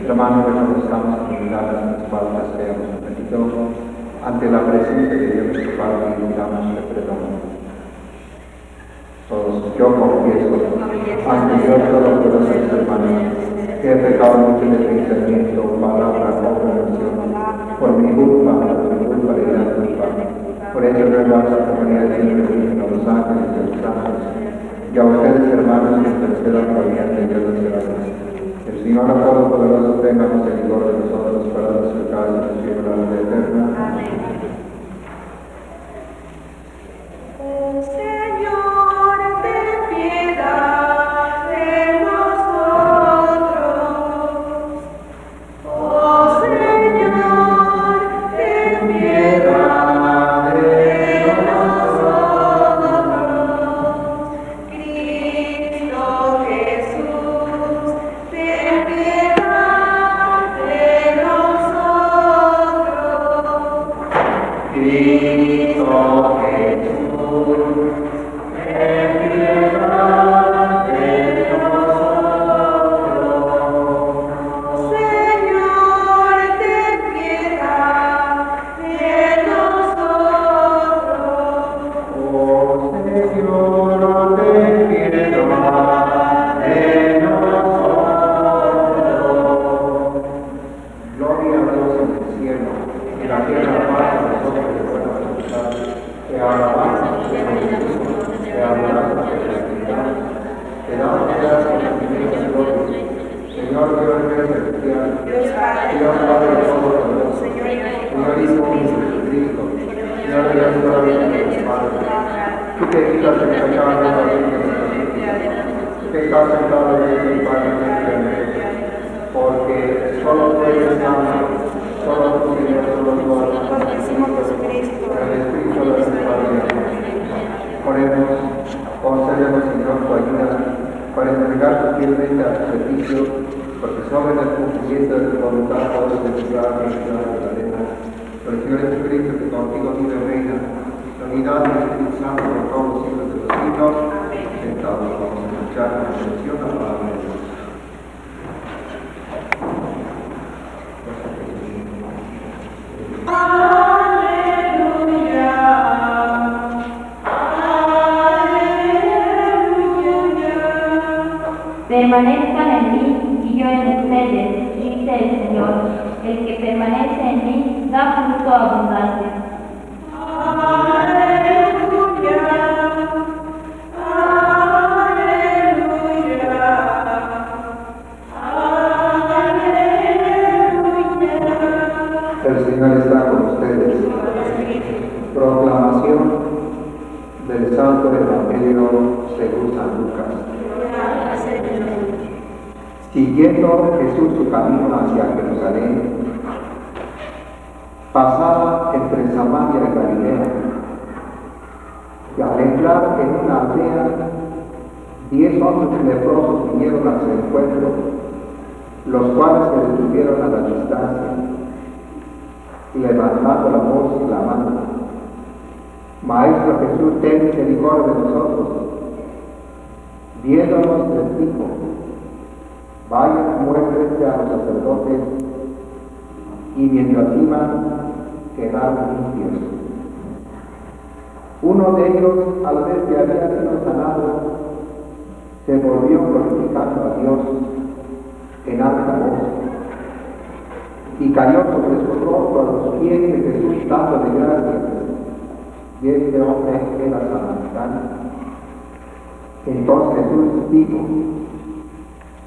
Hermanos, reconozcamos en humildad nuestras faltas que hemos cometido ante la presencia de Dios nuestro Padre y pidamos el perdón. Todos, yo confieso ante Dios Todopoderoso, hermanos, que he pecado mucho de pensamiento, palabra, obra, oración, por mi culpa y la culpa. Por ello ruego a Santa María de Dios, a los ángeles y a los santos, y a ustedes, hermanos, que intercedan por mí ante Dios de la luz. El Señor Todopoderoso tenga misericordia de nosotros para despertar y recibir la vida eterna. Amén. Oh Señor, ten piedad de nosotros. Oh Señor, ten piedad de nosotros. Cristo Jesús, ten piedad de nosotros. Cristo Jesús, ten piedad de nosotros. Señor, ten piedad de nosotros. Oh Señor, ten piedad de nosotros. Gloria a Dios en el cielo, y la tierra paz a nosotros de buena voluntad. Te alabamos, te bendecimos, te adoramos, te glorificamos. Te damos gracias, infinitas gloria. Señor Dios Rey celestial, Dios Padre Todopoderoso, Señor Hijo Jesucristo, Señor Dios toda la vida de los padres. Tú que quitas el pecado de la vida de nuestras vidas, tú que estás sentado desde el Padre eternamente, porque solo tú eres santo, solo tú Señor, solo tú eres el Espíritu de nuestra vida. Oremos, concédenos Señor tu ayuda para entregar fielmente a tu servicio, porque solo en el cumplimiento de tu voluntad podemos demostrar nuestra verdadera. Por el Señor Jesucristo, que contigo vive y reina, la unidad del Espíritu Santo por todos los siglos de los siglos. Sentados vamos a escuchar la reflexión a la palabra de Dios. Permanezcan en mí y yo en ustedes, dice el Señor. El que permanece en mí da fruto abundante. Aleluya, aleluya, aleluya. El Señor está con ustedes. Proclamación del Santo Evangelio según San Lucas. Siguiendo Jesús su camino hacia Jerusalén, pasaba entre Samaria y Galilea, y al entrar en una aldea, 10 hombres leprosos vinieron a su encuentro, los cuales se detuvieron a la distancia, y levantando la voz clamando: Maestro Jesús, ten misericordia de nosotros. Viéndonos les dijo: vayan, muéstrense a los sacerdotes, y mientras iban, quedaron limpios. Uno de ellos, al ver que había sido sanado, se volvió glorificando a Dios en alta voz, y cayó sobre su rostro a los pies de Jesús dándole gracias. Y este hombre era samaritano. Entonces Jesús dijo,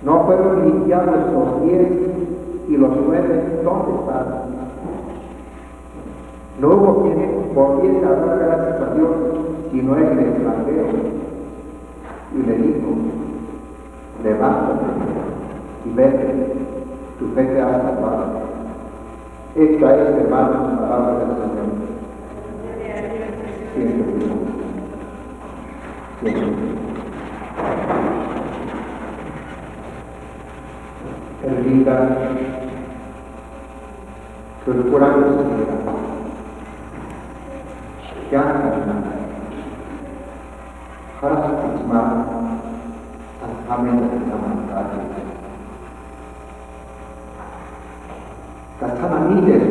no fueron limpiados los 10 y los 9, ¿dónde están? No hubo quien volviese a dar gracias a Dios, sino el extranjero. Y le dijo, levántate y vete, tu fe te ha salvado. Esta es, hermanos, la palabra del Señor. Siempre. El vida procuramos jangan harus hikmah alhamdulillah sama sekali. Kasana mides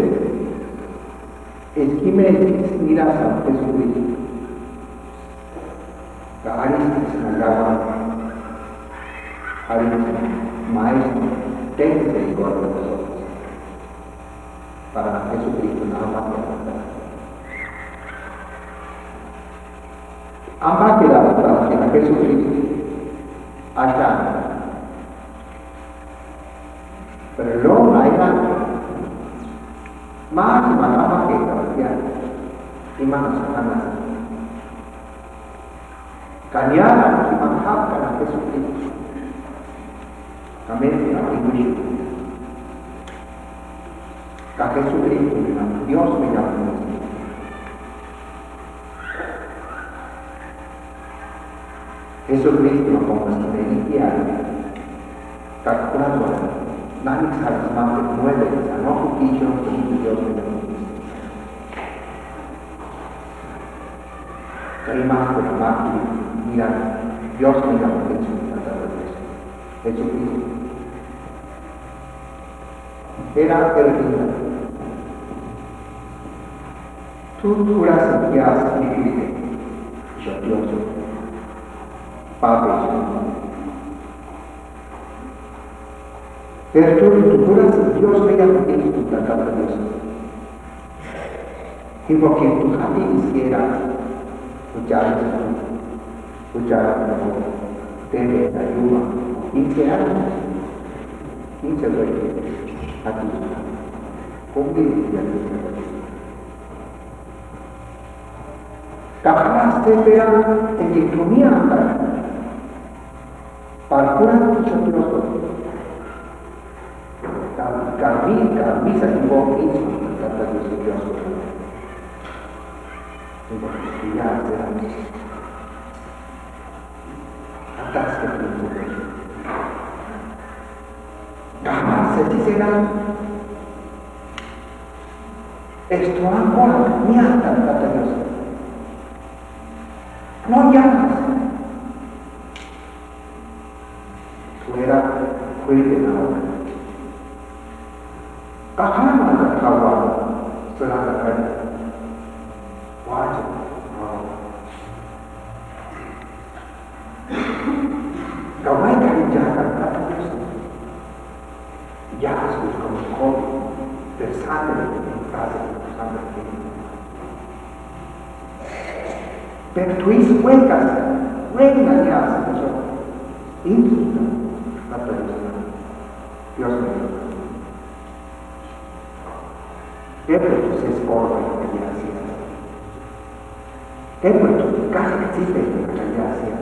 eskime mirasa Jesucristo. Kaaris nagawa hari maestro ten misericordia de nosotros para Jesucristo nada más. Ama que la votación a Jesucristo allá, pero no hay nada más y más que la y más sanas. Cañada y manjar a Jesucristo. También la Jesucristo. Que Jesucristo, Dios me llama. Jesucristo como nuestra religión, calculando la harus mampu mueve a no juicio de Dios me llama. Terima con la mati, mira, Dios me llama Jesucristo. Era el vida. Tú la sentías difícil, yo Dios, Padre, pero tú la sentías me llama Jesucristo, Dios. Y porque tu hati quisiera ujar debe ayuda, 15 años, 15 años, hati, convive Capaz de ver en que comía para curar muchos de nosotros. Camisa que vos mismo, trata de ser Dios. Y ya será atrás que tenemos. Jamás se dice esto ahora, mierda, trata de Dios. No llamas. Fuera, cuiden ahora. Kahana la kawan, serata kan. Wajib. Kawai kali jahat kata Yesus. Yesus kamu bersandar di kasih bersandar ini. Pero tú juegas ya hace eso. Insulta la persona. Dios mío. Pero tú se esforza en que ya hacía. Pero tú casi existe en que ya hacía.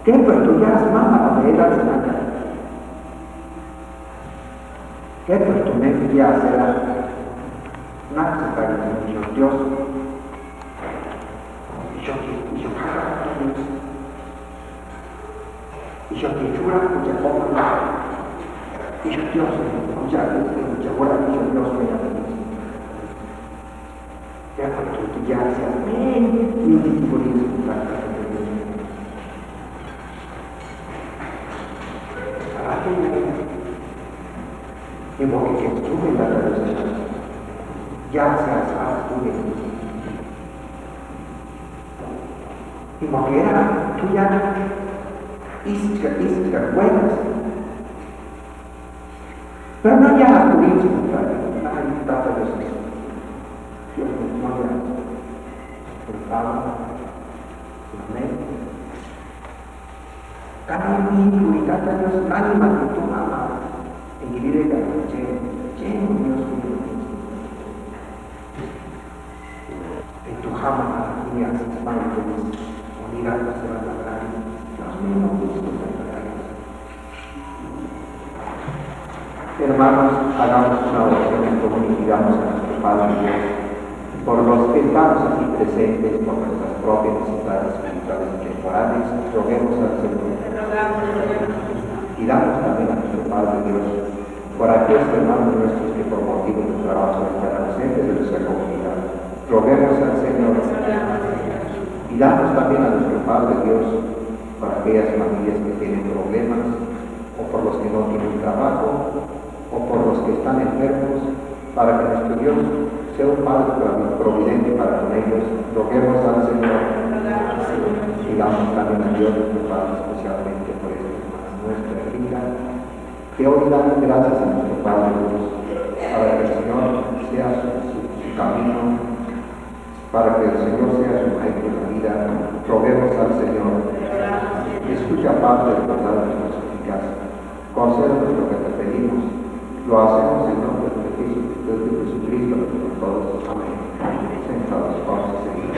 Pero tú ya has mamado de la semana. Pero tú me ya será. Nada se cae Dios. Y yo te juro que ya pongo y yo Dios ya ahora que yo Dios me llama ya porque tú ya seas bien disponible para y porque que estuve en la tradición ya seas estuve y porque era tú ya hiciste buenas. Pero no ya turismo, ahí trata de eso. Dios no ya. Por favor, amén. Kami purikata Dios nani matutu ama ingirire kami lleno Dios mío. En tu jama y a sus manos unirán las de la carne, los mismos gustos de la carne. Hermanos, hagamos una oración en común y pidamos a nuestro Padre Dios por los que estamos aquí presentes, por nuestras propias necesidades espirituales y temporales, roguemos al Señor. Y damos también a nuestro Padre Dios por aquellos hermanos nuestros que por motivo de trabajo están ausentes de nuestra comunidad. Roguemos al Señor. Y damos también a nuestro Padre Dios por aquellas familias que tienen problemas, o por los que no tienen trabajo, o por los que están enfermos, para que nuestro Dios sea un Padre providente para con ellos. Roguemos al Señor. Y damos también a Dios nuestro Padre especialmente por esta hermana nuestra vida, que hoy damos gracias a nuestro Padre Dios, para que el Señor sea su camino, para que el Señor sea su maestro en la vida. Roguemos al Señor. Escucha, Padre, de verdad nuestras súplicas. Concédenos lo que te pedimos. Lo hacemos en nombre de Jesucristo, nuestro todos. Amén. Sentados, vamos a seguir.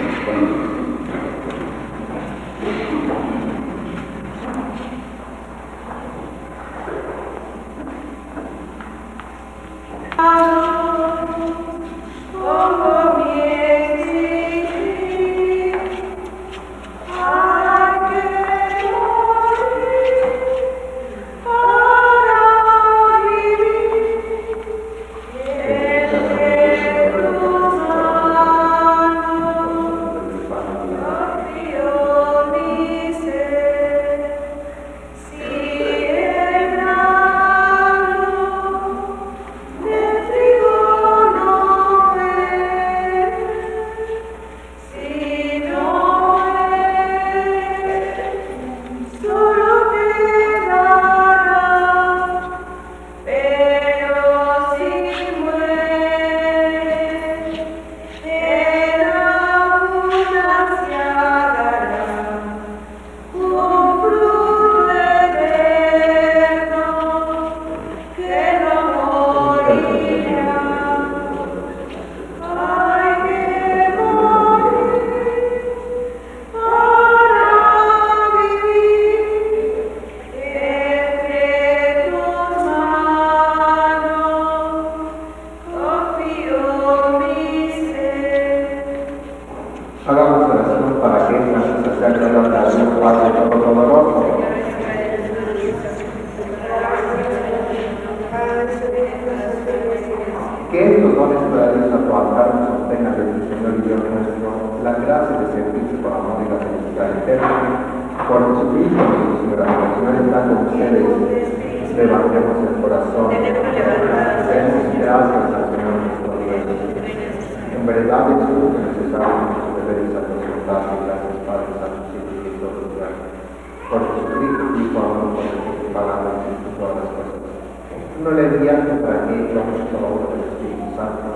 Hagamos oración para que esta misa sea agradable a Dios Padre Todopoderoso. Que estos dones traídos a tu altar nos obtengan de tu Señor y Dios nuestro la gracia de servirte por amor y la felicidad eterna. Por Jesucristo nuestro Señor, el Señor está con ustedes. Levantemos el corazón. Demos gracias al Señor nuestro Dios. En verdad es justo y necesario deberes a los soldados y gracias Padre Santo y en todo lugar. Por Jesucristo, Hijo amor, por el que palabras y todas las cosas. No le enviaste para que íbamos por la obra del Espíritu Santo,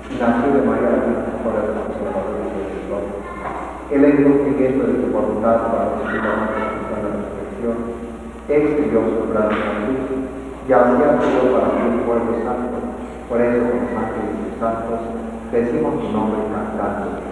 y nació de María la Virgen por el Salvador de Dios. Él es el cumplimiento de tu voluntad para que sigamos la resurrección. Expidió su gran cruz, y hacía todo para ti un pueblo santo. Por eso, con los ángeles y santos, decimos tu nombre cantando.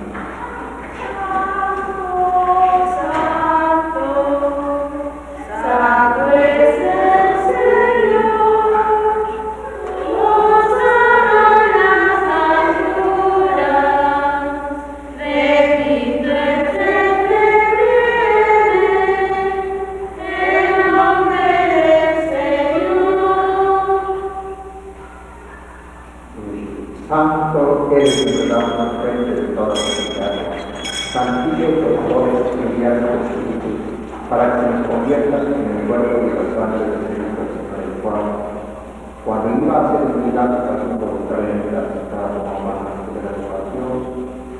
Santo eres en verdad la fuente de toda felicidad. Santifícate los favores que envías al Espíritu, para que nos conviertas en el cuerpo y la sangre de Cristo, el cual, cuando iba a ser enviado a su voluntariamente aceptado como más de la salvación,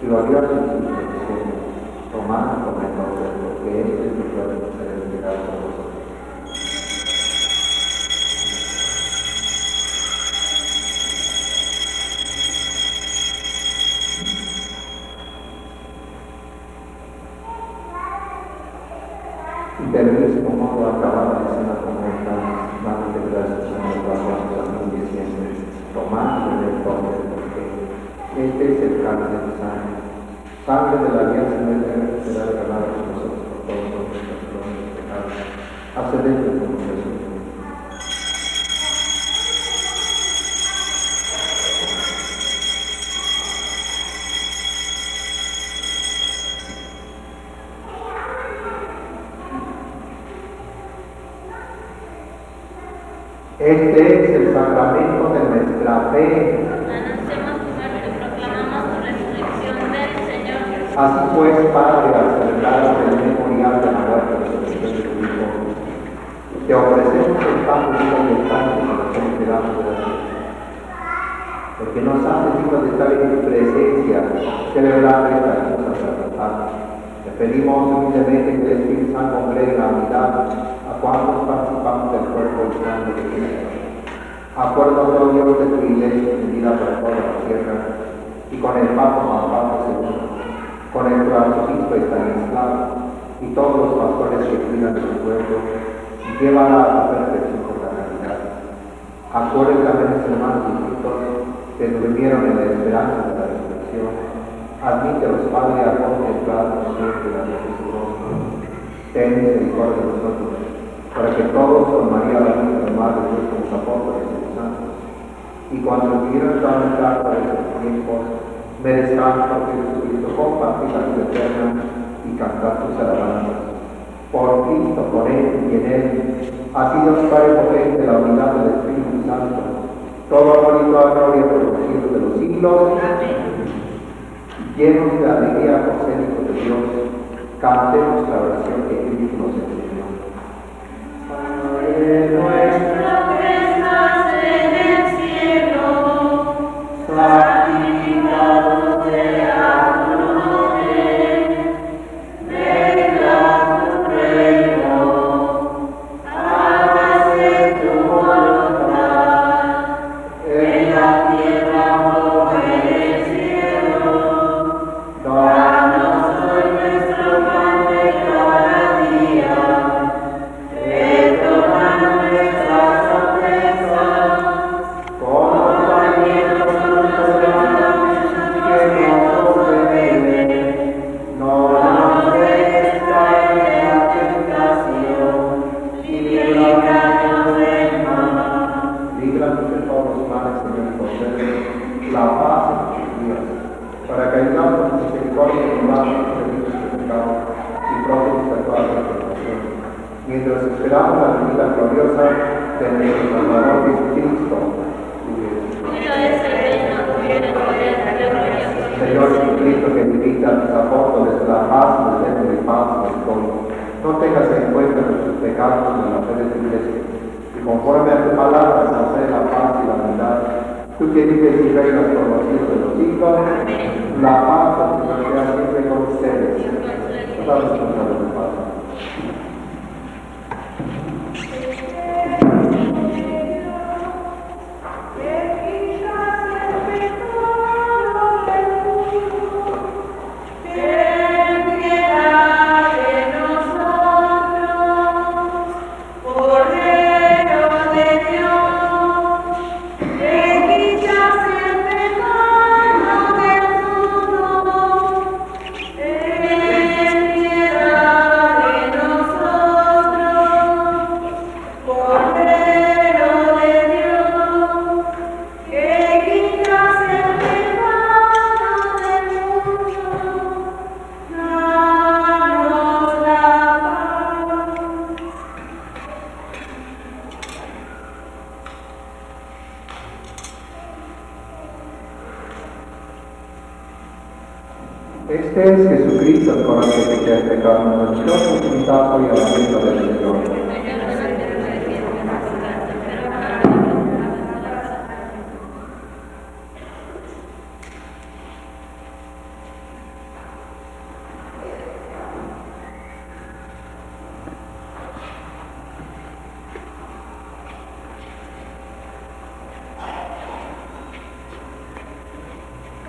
glorió a Jesús diciendo, tomad con el nombre, porque este es mi cuerpo que será entregado por vosotros. Del mismo mismo modo, acabada la cena como esta, dándote gracias a nuestro corazón diciendo, tomad y bebed todos, porque este es el cáliz de tu sangre de la alianza eterna que será derramada por nosotros por todos nuestros pecados. Haced esto en conmemoración de mí. Este es el sacramento de nuestra fe. Anunciamos tu muerte, proclamamos tu resurrección. Ven, Señor. Así pues, Padre, al celebrar el memorial de la muerte de Jesucristo de tu Hijo, te ofrecemos el pan vivo y el pan de los esperamos de la vida. Porque nos hace dignos de estar en tu presencia, celebrar esta cosa sacerdotal. Te pedimos humildemente que el Espíritu Santo congregue la unidad a cuantos participamos del cuerpo y sangre de Cristo. Acuérdate, oh Dios, de tu iglesia extendida por toda la tierra, y con el Papa Juan Pablo II, con el arzobispo Estanislao, y todos los pastores que cuidan de su pueblo, y llévala a la perfección por la caridad. Acuérdate también a los hermanos distintos que durmieron en la esperanza de la resurrección. Admite a los padres a contemplar siempre la luz de su rostro. Ten misericordia de nosotros, para que todos con María la Virgen Madre de Dios como apóstoles y santos, y cuando vivieron toda la casa de los tiempos, merezcamos por Jesucristo compartir la vida eterna y cantar tus alabanzas. Por Cristo, por Él y en Él, a ti Dios Padre potente, la unidad del Espíritu Santo, todo amor y toda gloria por los siglos de los siglos. Llenos de alegría por ser hijos de Dios, cantemos la oración que Cristo nos enseñó. Padre nuestro que estás en el cielo, santificado sea tu nombre, venga tu reino, hágase tu voluntad, en la tierra como en el cielo. Danos hoy nuestro pan de cada día, perdona nuestras ofensas, como también nosotros perdonamos que nos ofenden. No nos dejes caer en la tentación, y líbranos del mal. Líbranos de todos los males, Señor, y concédenos la paz en nuestros días, para que ayudamos con misericordia y tomamos los delitos de pecado y próximos a toda la salvación. Mientras esperamos la venida gloriosa de nuestro Salvador Jesucristo. Tuyo es el reino, tuyo el poder, la gloria. Señor Jesucristo, que invita a tus apóstoles a la paz, el centro de paz y el pueblo, no tengas en cuenta nuestros pecados en la fe de tu iglesia, y conforme a tu palabra concede la paz y la unidad. Tú que vives y reinas por los siglos de los siglos, la paz del Señor sea siempre con ustedes. Damos consuelo de paz. Ten piedad de nosotros, Cordero de Dios, que quitas el pecado del mundo. Ten piedad de nosotros, Cordero de Dios, que quitas el pecado del mundo. Danos la paz. Este es Jesucristo, el corazón que quita el pecado de nosotros, invitado hoy a la mesa del Señor.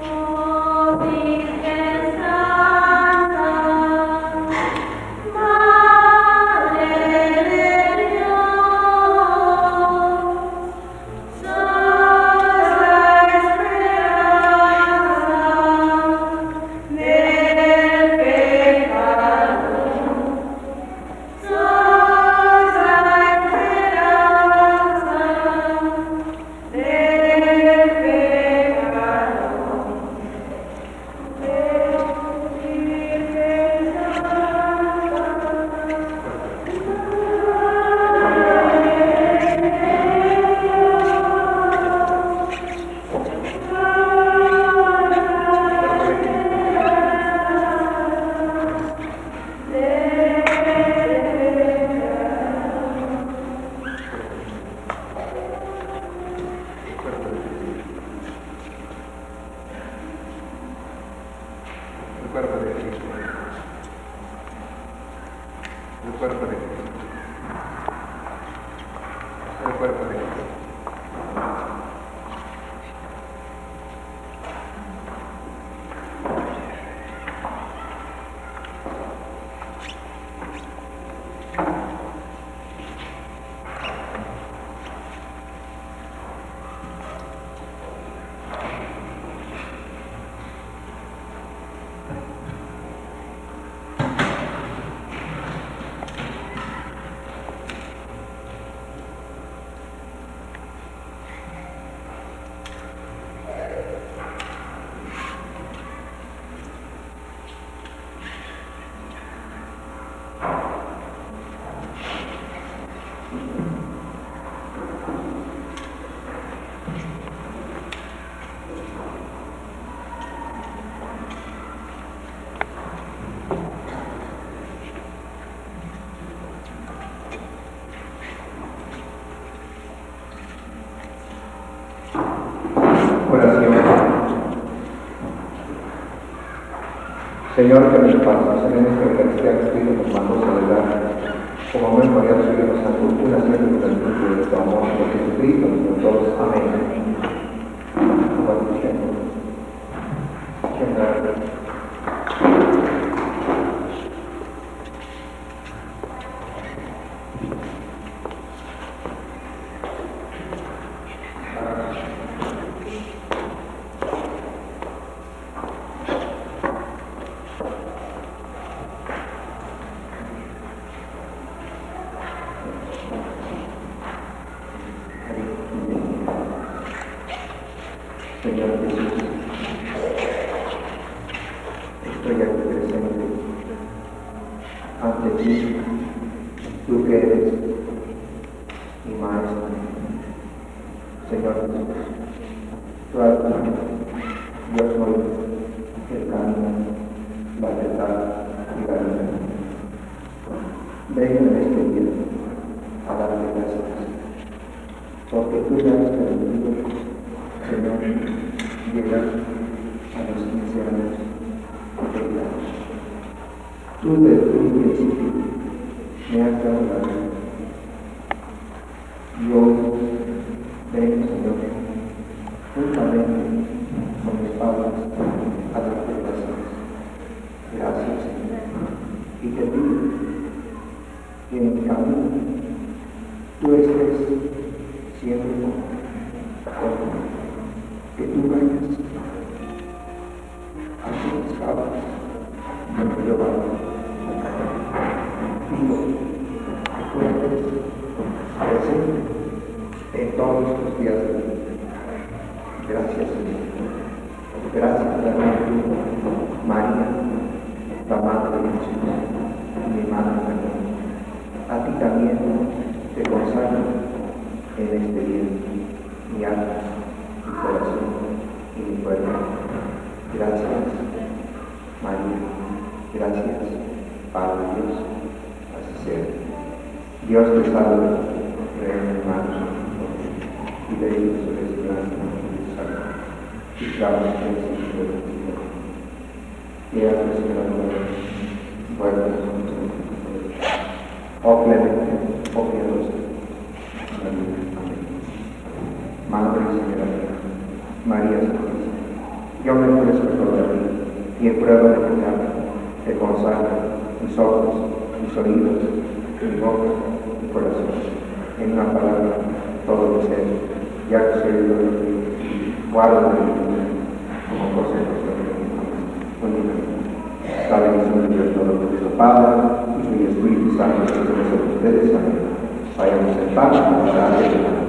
Oh Virgen Santa, Madre cuerpo de Cristo. Oración. Señor, que nos pasas en esta Eucaristía que Cristo nos mandó celebrar, como memoria de su Hijo Santo, una siempre con el fruto de tu amor, por Jesucristo, nuestro todos. Amén. Señor Jesús, estoy aquí presente ante ti, tú que eres mi Maestro. Señor Jesús, tú eres yo soy el camino, la verdad y la vida. Vengo en este día a darte gracias, porque tú me has permitido, Señor, llegar a los 15 años de vida. Tú desde un principio me has dado la vida. Y hoy vengo, Señor, juntamente con mis padres a darte gracias. Gracias, Señor. Y te pido que en mi camino tú estés siempre conmigo. Que tú vayas a tus cabos, donde yo vaya. Pido que tú estés presente en todos los días de mi vida. Gracias, Señor. Gracias también tú, María, la Madre de Jesús, mi Madre también. A ti también te consagro en este día mi alma, mi corazón y mi cuerpo. Gracias, María. Gracias, Padre Dios. Así sea. Dios te salve, Reina de hermanos, y de ellos eres grande y salvo. Y claro, es el Señor. Y a tu Señor, vuelve oh clemente, oh piadosa. Amén. Madre y Señora María Santísima, yo me ofrezco sobre ti y en prueba de pecado te consagro mis ojos, mis oídos, mi boca, mi corazón, en una palabra, todo mi ser, ya que soy el de ti, guarda de mi vida como cosa de la bendición de Dios Todopoderoso, Padre, Hijo y Espíritu Santo, que con ustedes. Amén. Vayamos en paz para darle la gloria.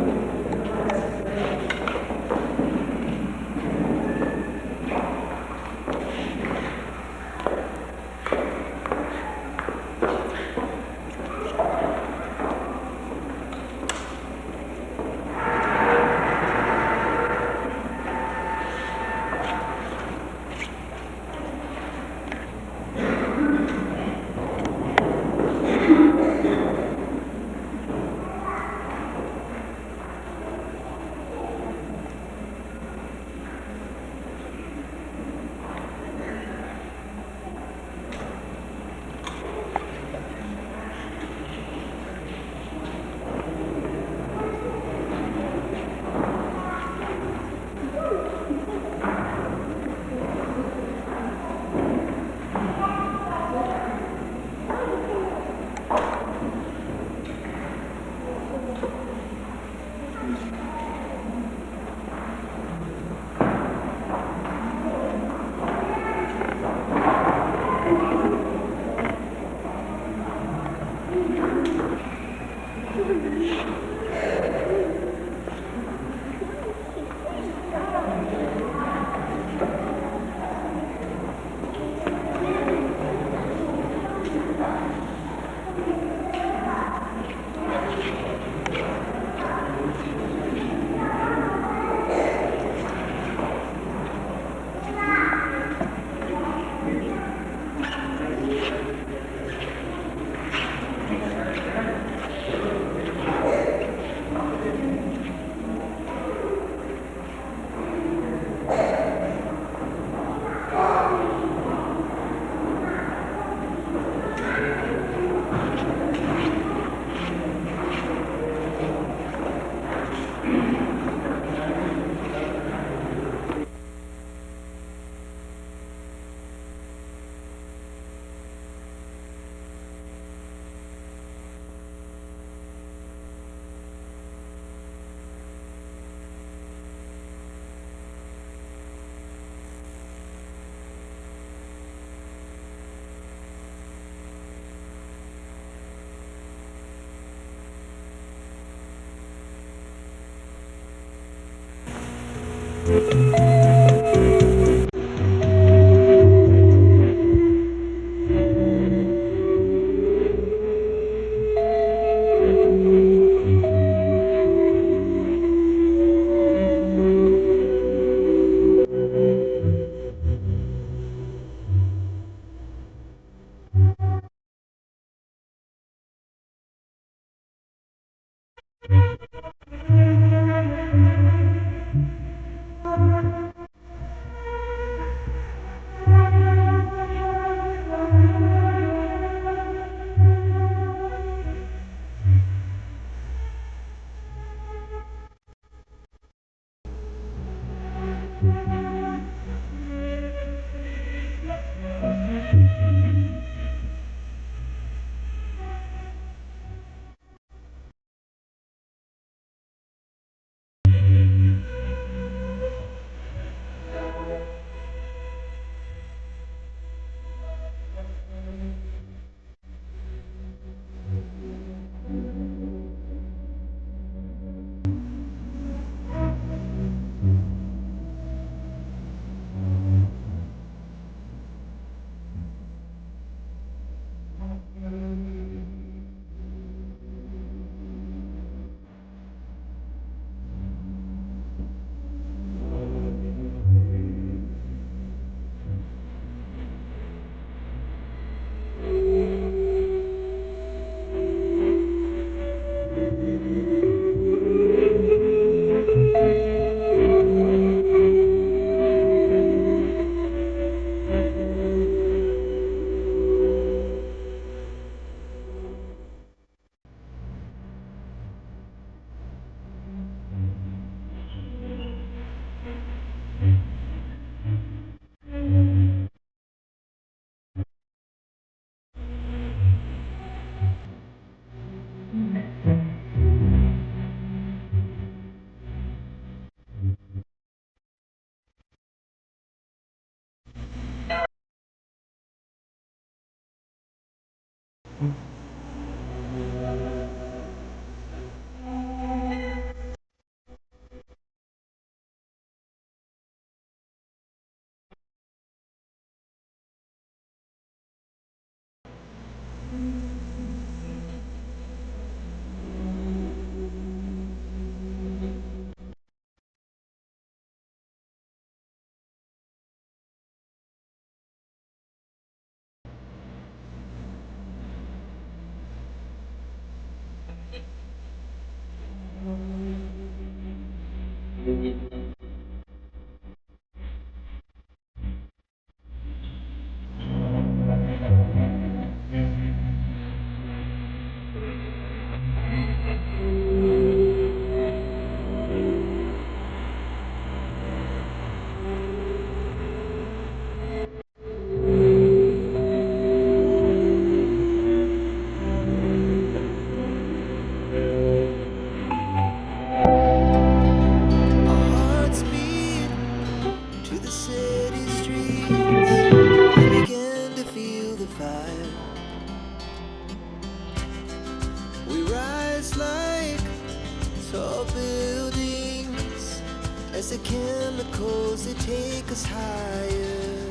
There's the chemicals that take us higher.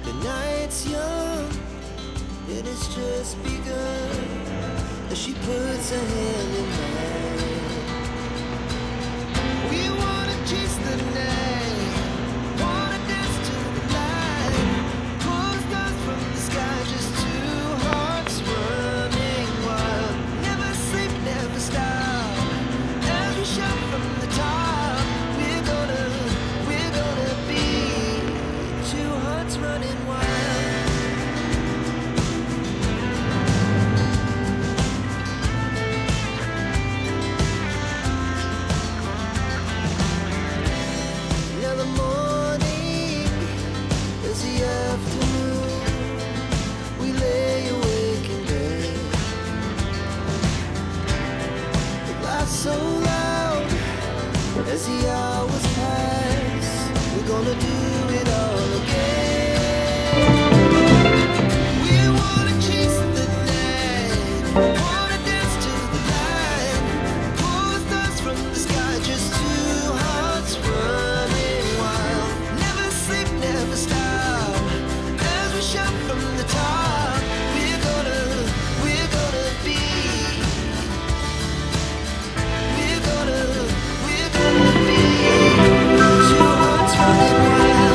The night's young, and it's just begun. As she puts her hand in mine, we wanna chase the night, wanna dance to the light. Pulls dust from the sky, just two hearts running wild. Never sleep, never stop. As we shout from the top, we're gonna be two hearts running wild. Now the morning is the afternoon. We lay awake in bed. The laughs so loud as the hours pass. We're gonna do it all again. We wanna chase the night, wanna dance to the light. Pulls dust from the sky, just two hearts running wild. Never sleep, never stop. As we shout from the top, we're gonna be. We're gonna be two hearts running wild.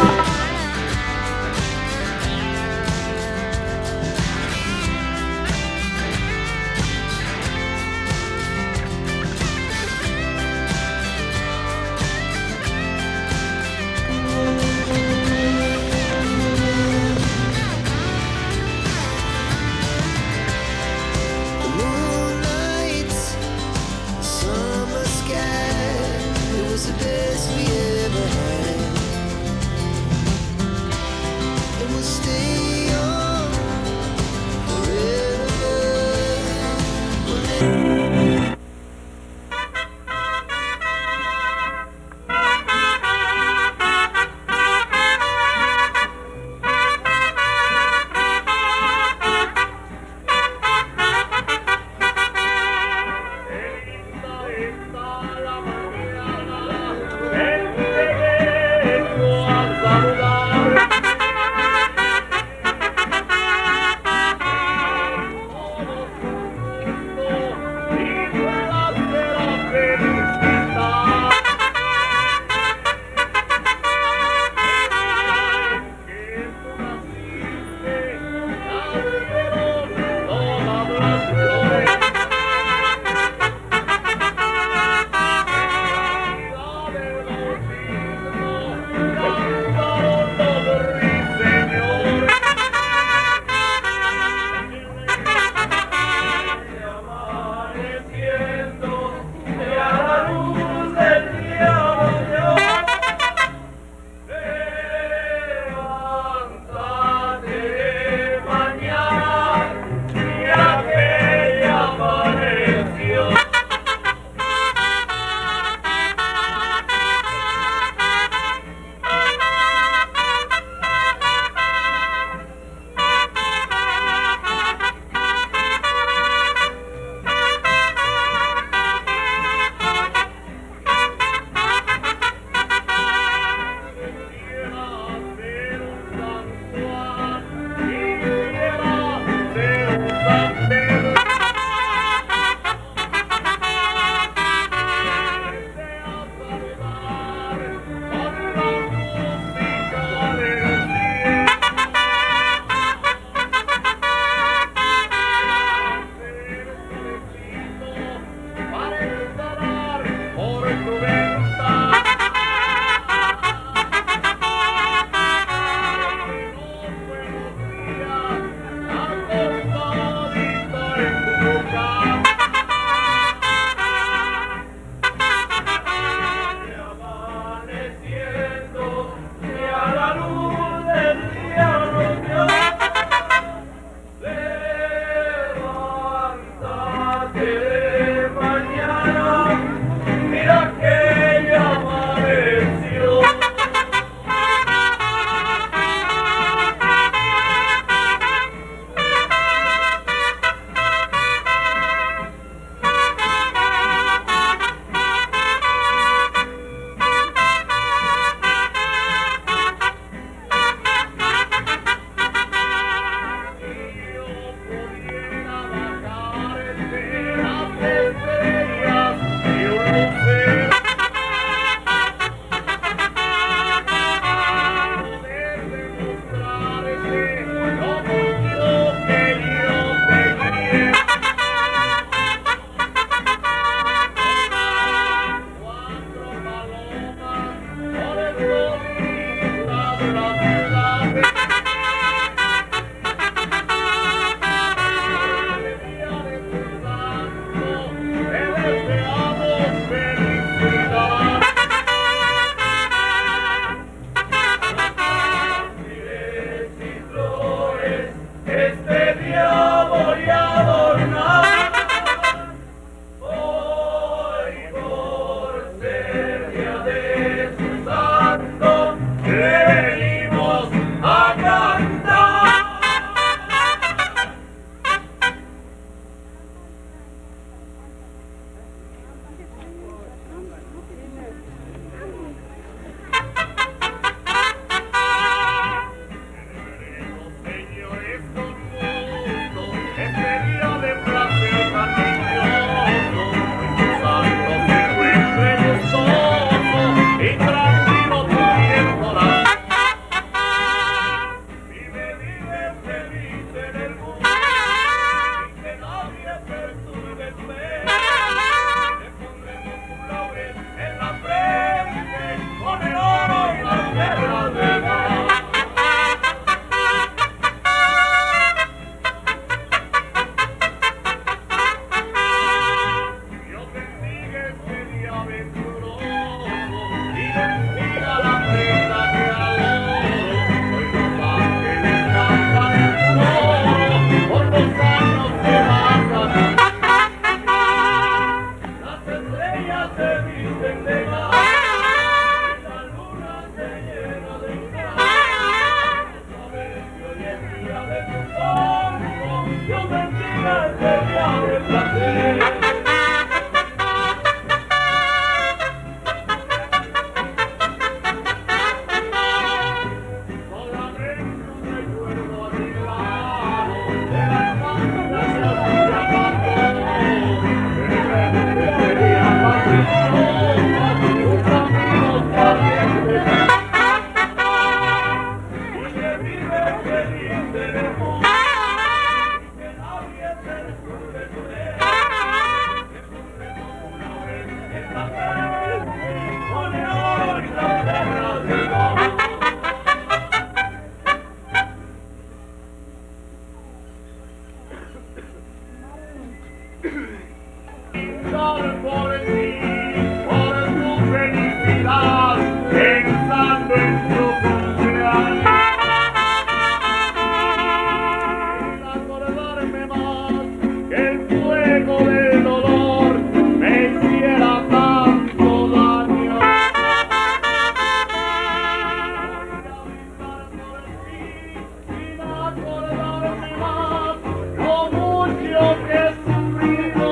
Lo mucho que he sufrido.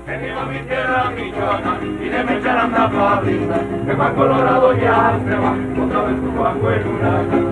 Venimos a mi tierra, Michoacán, y de Mecha anda Pablita, que Juan Colorado ya se va, otra vez tu Juanco en huracán.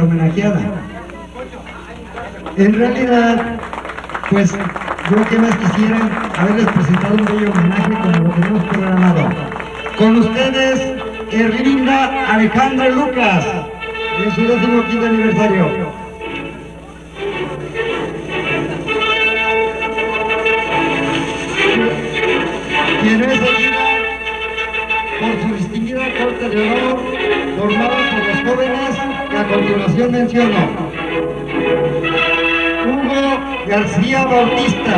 Homenajeada. En realidad, pues yo que más quisiera haberles presentado un bello homenaje como lo tenemos programado. Con ustedes, Erlinda Alejandra Lucas, en su 15º aniversario. Quiero seguida por su distinguida corte de honor formada por los jóvenes que a continuación menciono. Hugo García Bautista.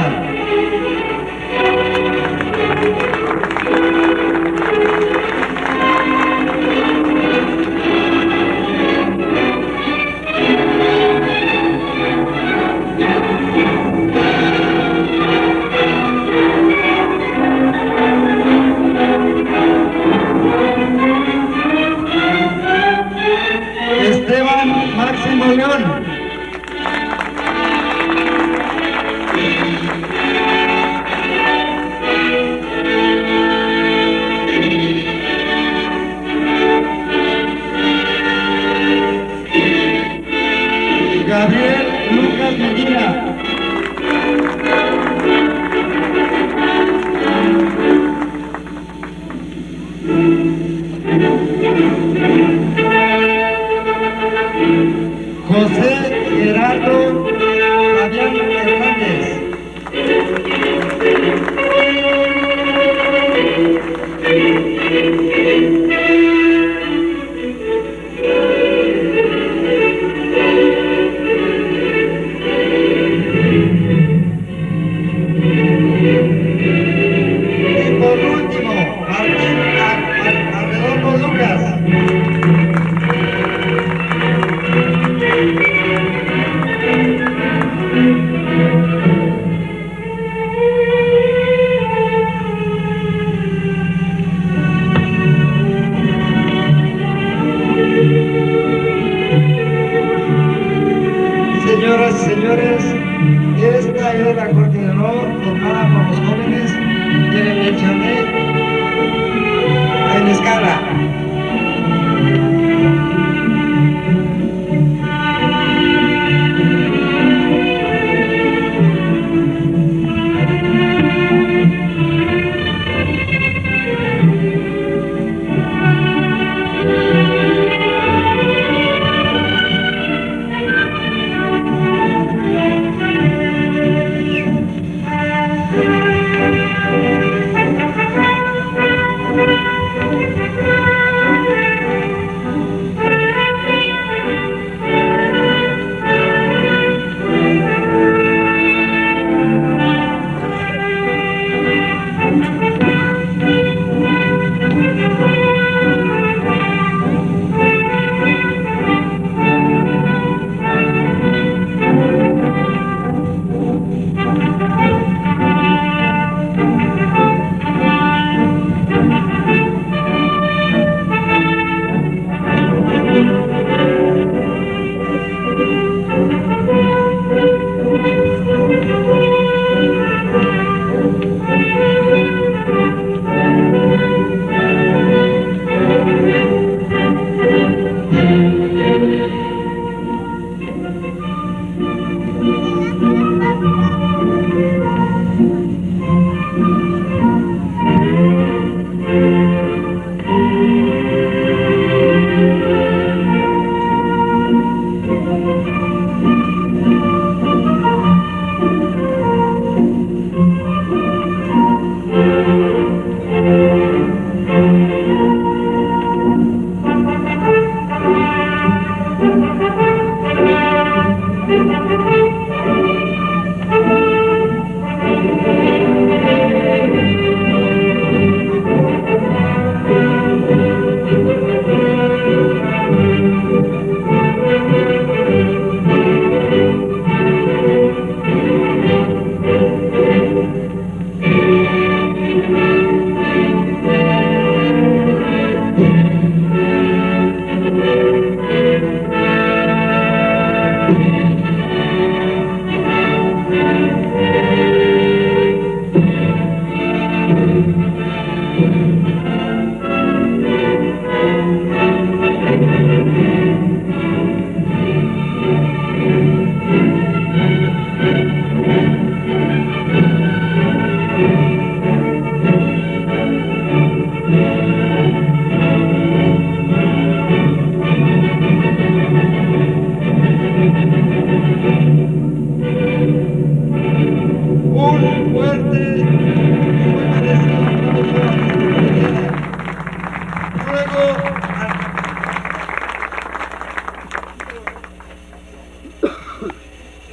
Esteban Máximo León. Gabriel Lucas Medina. José Gerardo Alejandro Fabián Hernández. Y por último, Martín Arredondo Lucas. Señoras y señores, esta es la corte de honor formada por los jóvenes que les mencioné en escala.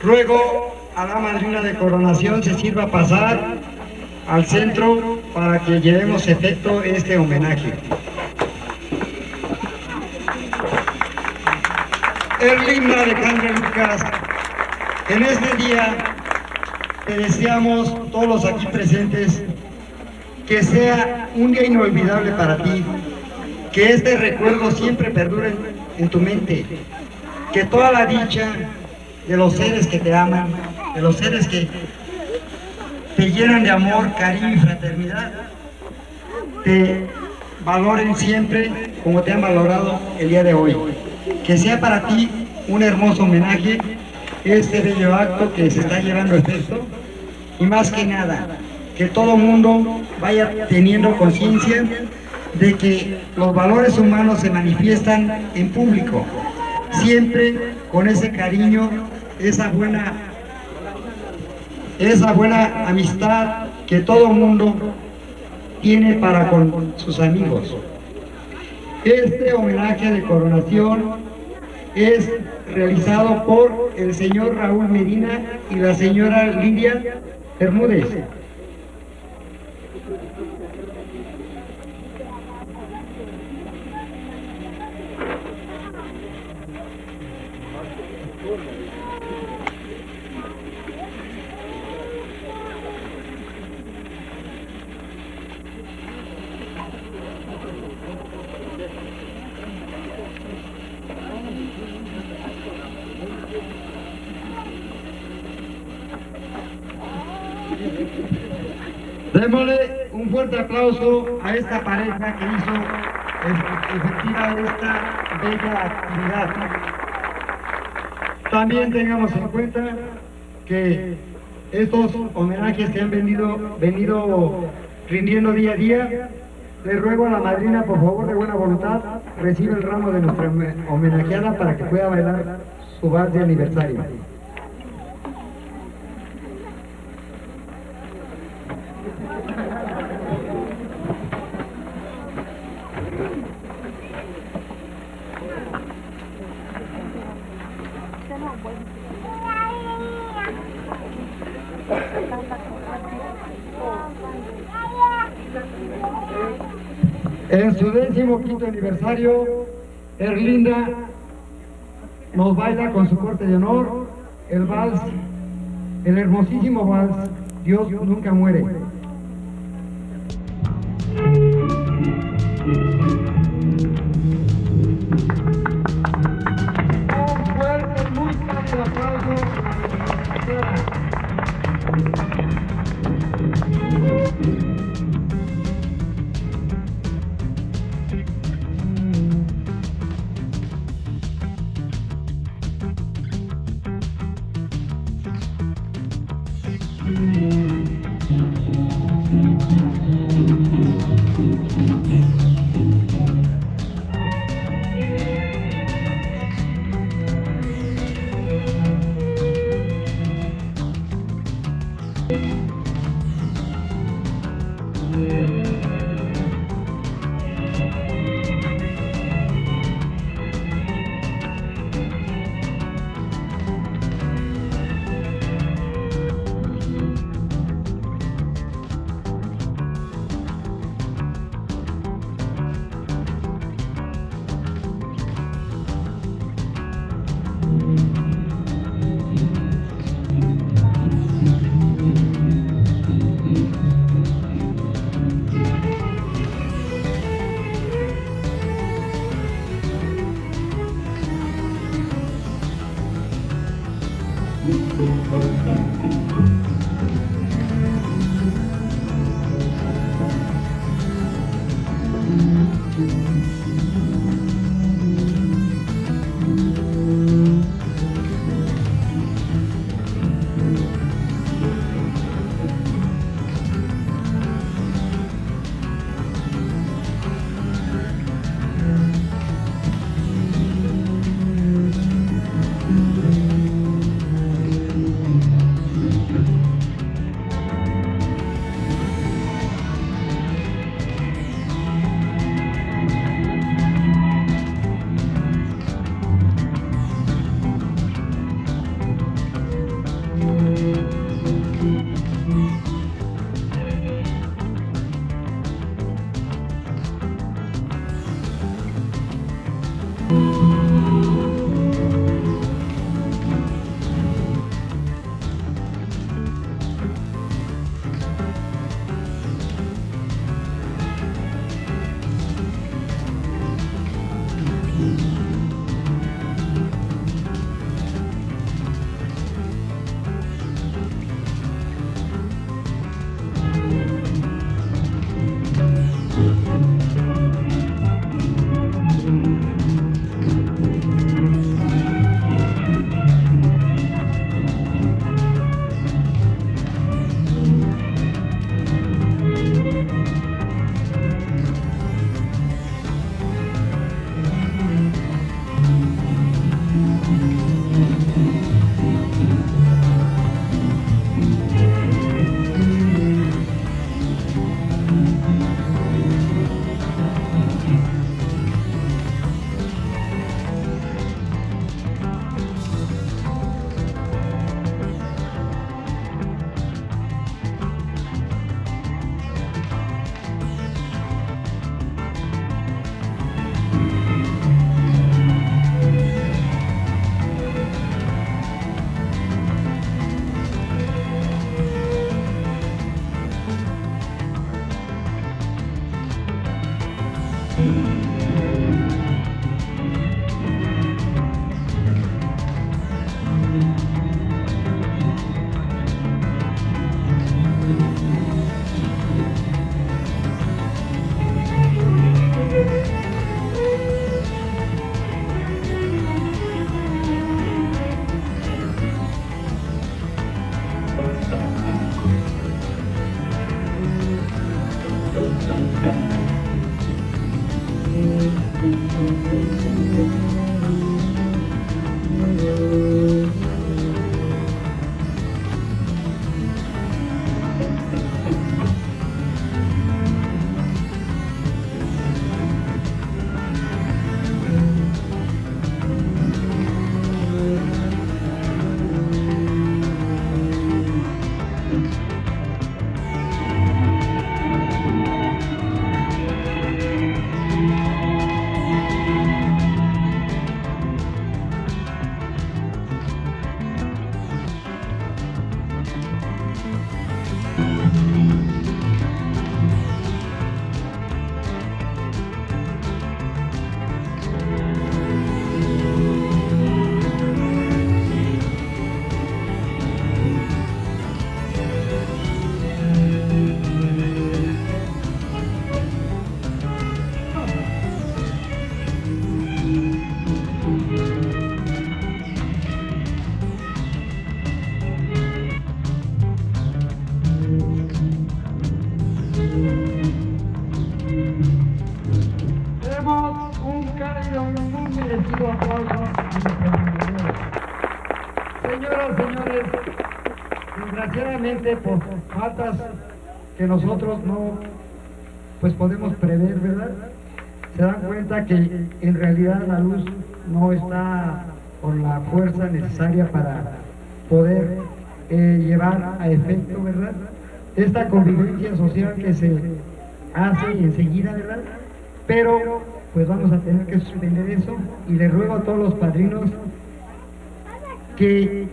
Ruego a la madrina de coronación se sirva pasar al centro para que llevemos a efecto este homenaje. Erlinda Alejandra Lucas, en este día te deseamos todos los aquí presentes que sea un día inolvidable para ti, que este recuerdo siempre perdure en tu mente, que toda la dicha de los seres que te aman, de los seres que te llenan de amor, cariño y fraternidad, te valoren siempre como te han valorado el día de hoy. Que sea para ti un hermoso homenaje este bello acto que se está llevando a efecto, y más que nada, que todo mundo vaya teniendo conciencia de que los valores humanos se manifiestan en público, siempre con ese cariño esa buena amistad que todo mundo tiene para con sus amigos. Este homenaje de coronación es realizado por el señor Raúl Medina y la señora Lidia Bermúdez. Démosle un fuerte aplauso a esta pareja que hizo efectiva esta bella actividad. También tengamos en cuenta que estos homenajes que han venido rindiendo día a día, le ruego a la madrina, por favor, de buena voluntad, reciba el ramo de nuestra homenajeada para que pueda bailar su vals de aniversario. En su 15º aniversario, Erlinda nos baila con su corte de honor el vals, el hermosísimo vals Dios nunca muere. Un fuerte, muy cálido aplauso a la señores, desgraciadamente por faltas que nosotros no pues podemos prever, ¿verdad? Se dan cuenta que en realidad la luz no está con la fuerza necesaria para poder llevar a efecto, ¿verdad? Esta convivencia social que se hace enseguida, ¿verdad? Pero pues vamos a tener que suspender eso y les ruego a todos los padrinos que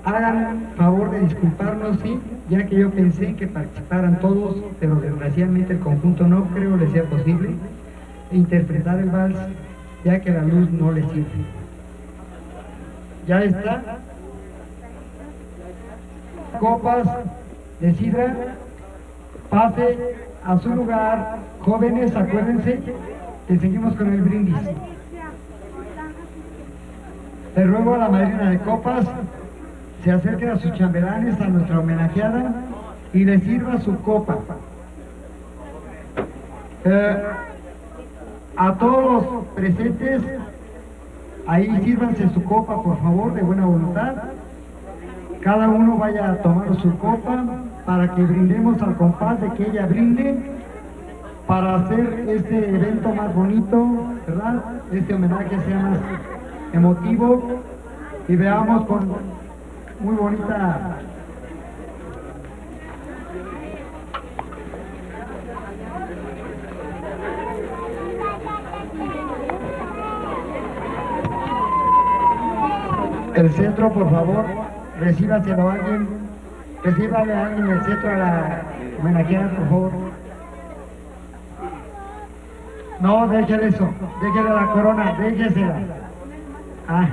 hagan favor de disculparnos, sí, ya que yo pensé que participaran todos, pero desgraciadamente el conjunto no creo les sea posible interpretar el vals, ya que la luz no les sirve. Ya está. Copas de sidra, pase a su lugar. Jóvenes, acuérdense que seguimos con el brindis. Le ruego a la madrina de copas se acerque a sus chambelanes, a nuestra homenajeada, y le sirva su copa. A todos los presentes, ahí sírvanse su copa, por favor, de buena voluntad. Cada uno vaya a tomar su copa para que brindemos al compás de que ella brinde, para hacer este evento más bonito, ¿verdad? Este homenaje sea más emotivo y veamos con muy bonita el centro, por favor, recíbaselo a alguien, recíbale a alguien el centro a la homenajeada, por favor. No, déjele eso, déjele la corona, déjesela. Ah.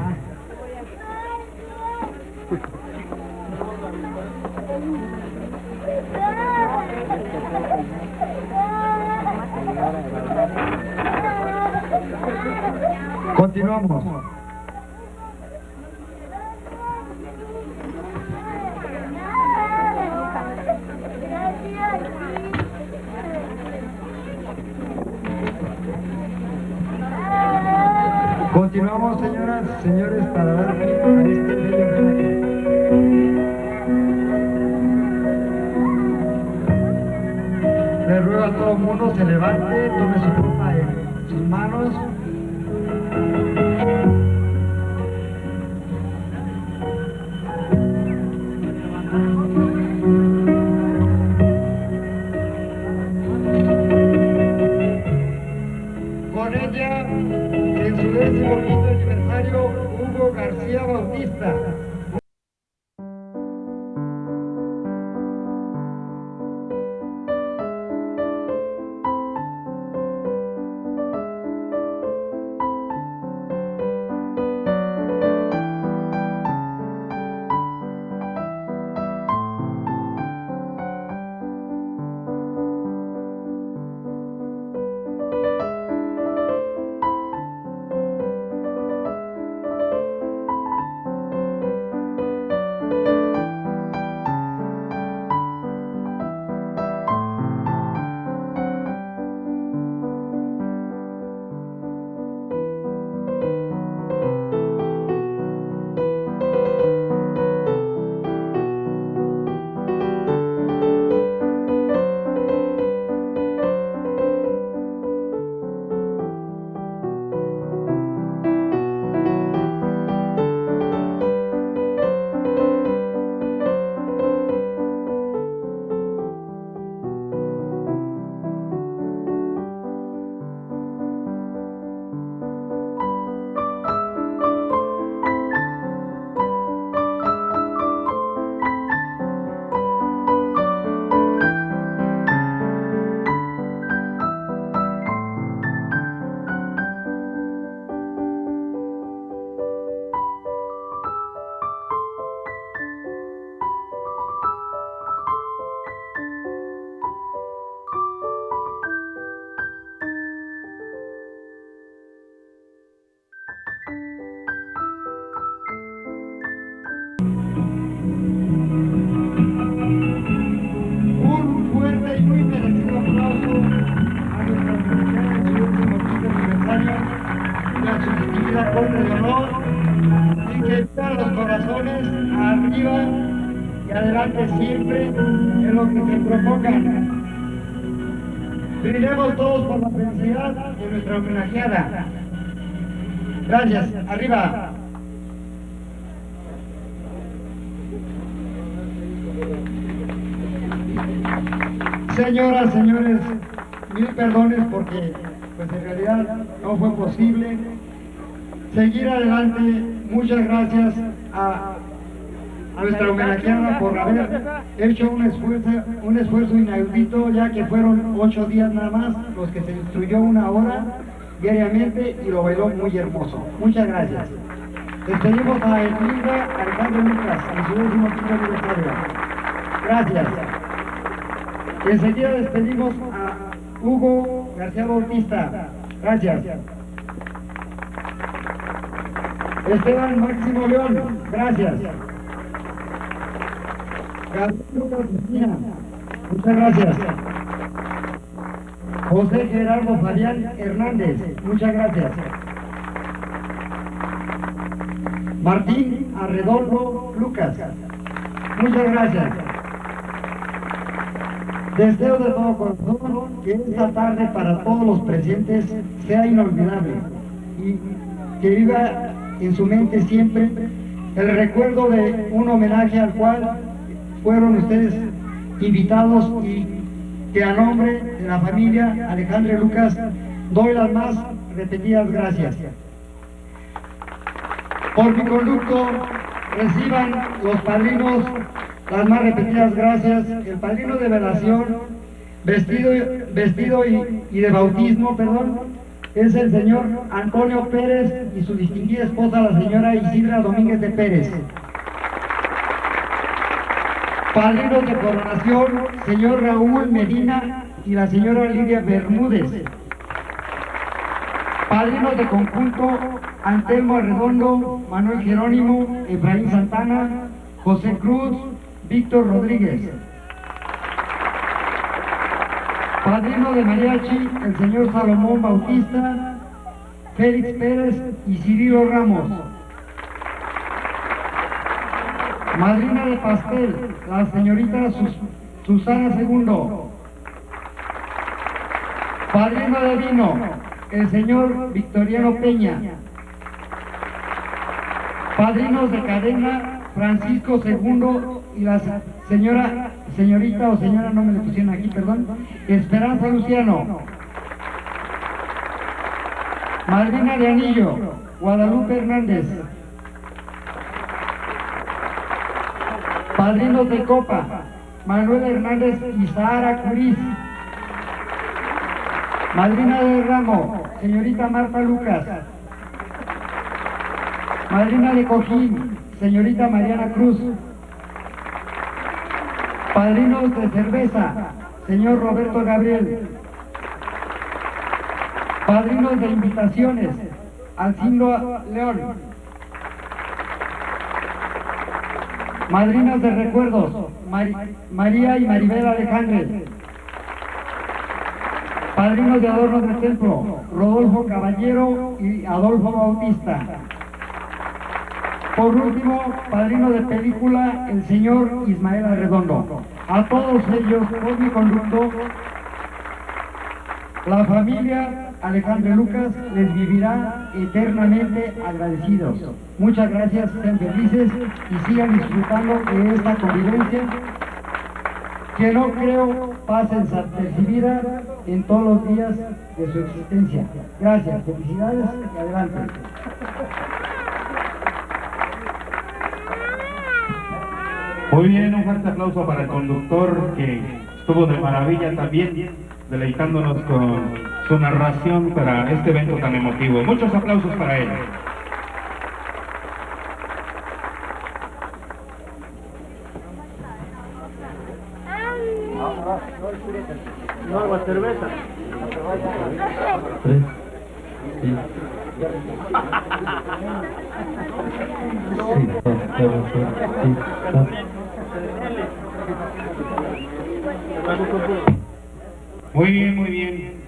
Continuamos. Continuamos, señoras, señores, para dar fin a este bello homenaje. Le ruego a todo el mundo se levante, tome su copa en sus manos. Con ella, en su 15º aniversario, Hugo García Bautista. Corte de honor y que vivan los corazones. corazones arriba y adelante siempre en lo que se propongan. Brindemos todos por la felicidad de nuestra homenajeada. Gracias. Arriba. Señoras, señores, mil perdones porque pues en realidad no fue posible seguir adelante. Muchas gracias a nuestra homenajeada por haber hecho un esfuerzo inaudito, ya que fueron 8 días nada más los que se instruyó 1 hora diariamente y lo bailó muy hermoso. Muchas gracias. Despedimos a Erlinda Alejandro Lucas en su 15º aniversario. Gracias. Enseguida despedimos a Hugo García Bautista. Gracias. Esteban Máximo León. Gracias. Gabriel Lucas Cristina. Muchas gracias. José Gerardo Fabián Hernández. Muchas gracias. Martín Arredondo Lucas. Muchas gracias. Deseo de todo corazón que esta tarde para todos los presentes sea inolvidable y que viva en su mente siempre el recuerdo de un homenaje al cual fueron ustedes invitados y que a nombre de la familia Alejandro Lucas doy las más repetidas gracias. Por mi conducto reciban los padrinos las más repetidas gracias. El padrino de velación, vestido y de bautismo, es el señor Antonio Pérez y su distinguida esposa, la señora Isidra Domínguez de Pérez. Padrinos de coronación, señor Raúl Medina y la señora Lidia Bermúdez. Padrinos de conjunto, Antelmo Arredondo, Manuel Jerónimo, Efraín Santana, José Cruz, Víctor Rodríguez. Padrino de mariachi, el señor Salomón Bautista, Félix Pérez y Cirilo Ramos. Madrina de pastel, la señorita Susana Segundo. Padrino de vino, el señor Victoriano Peña. Padrinos de cadena, Francisco Segundo y la señorita o señora, no me le pusieron aquí, perdón, Esperanza Luciano. Madrina de anillo, Guadalupe Hernández. Padrinos de copa, Manuel Hernández y Sahara Curiz. Madrina de ramo, señorita Marta Lucas. Madrina de cojín, señorita Mariana Cruz. Padrinos de cerveza, señor Roberto Gabriel. Padrinos de invitaciones, Alcindo León. Madrinas de recuerdos, María y Maribel Alejandre. Padrinos de adornos del templo, Rodolfo Caballero y Adolfo Bautista. Por último, padrino de película, el señor Ismael Arredondo. A todos ellos, por mi conducto, la familia Alejandro Lucas les vivirá eternamente agradecidos. Muchas gracias, sean felices y sigan disfrutando de esta convivencia que no creo pase desapercibida en todos los días de su existencia. Gracias, felicidades y adelante. Muy bien, un fuerte aplauso para el conductor que estuvo de maravilla también, deleitándonos con su narración para este evento tan emotivo. Muchos aplausos para él. No, agua, cerveza. Muy bien, muy bien.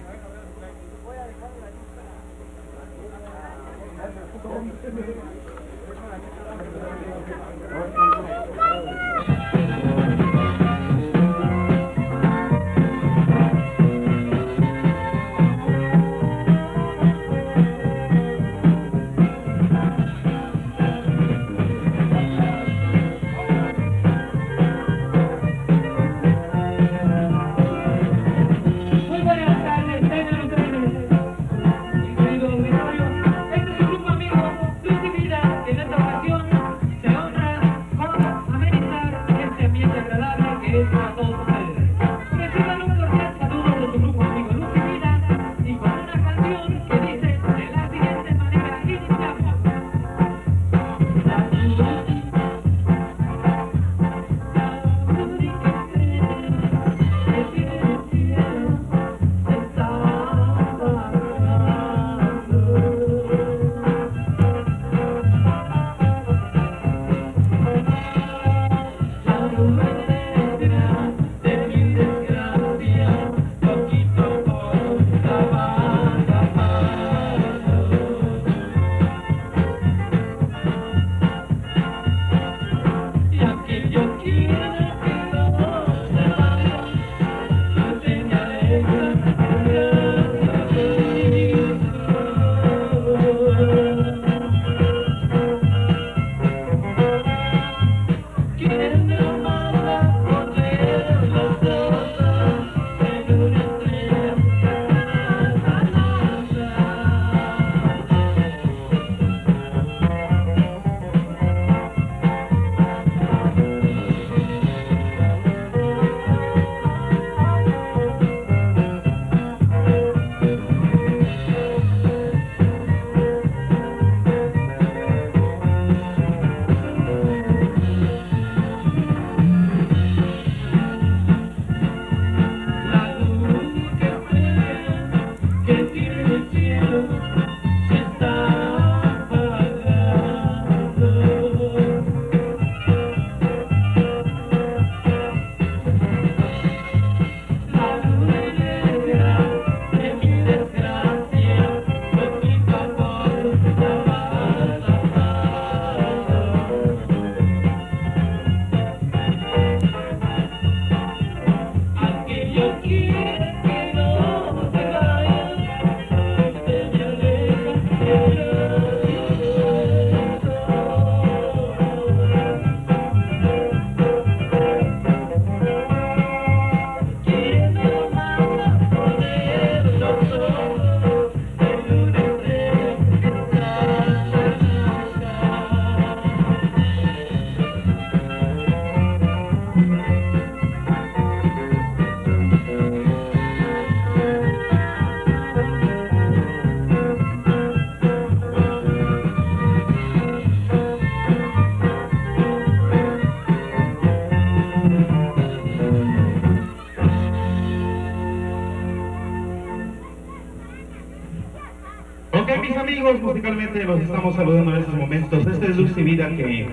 mis amigos, musicalmente los estamos saludando en estos momentos. Este es Luz y Vida, que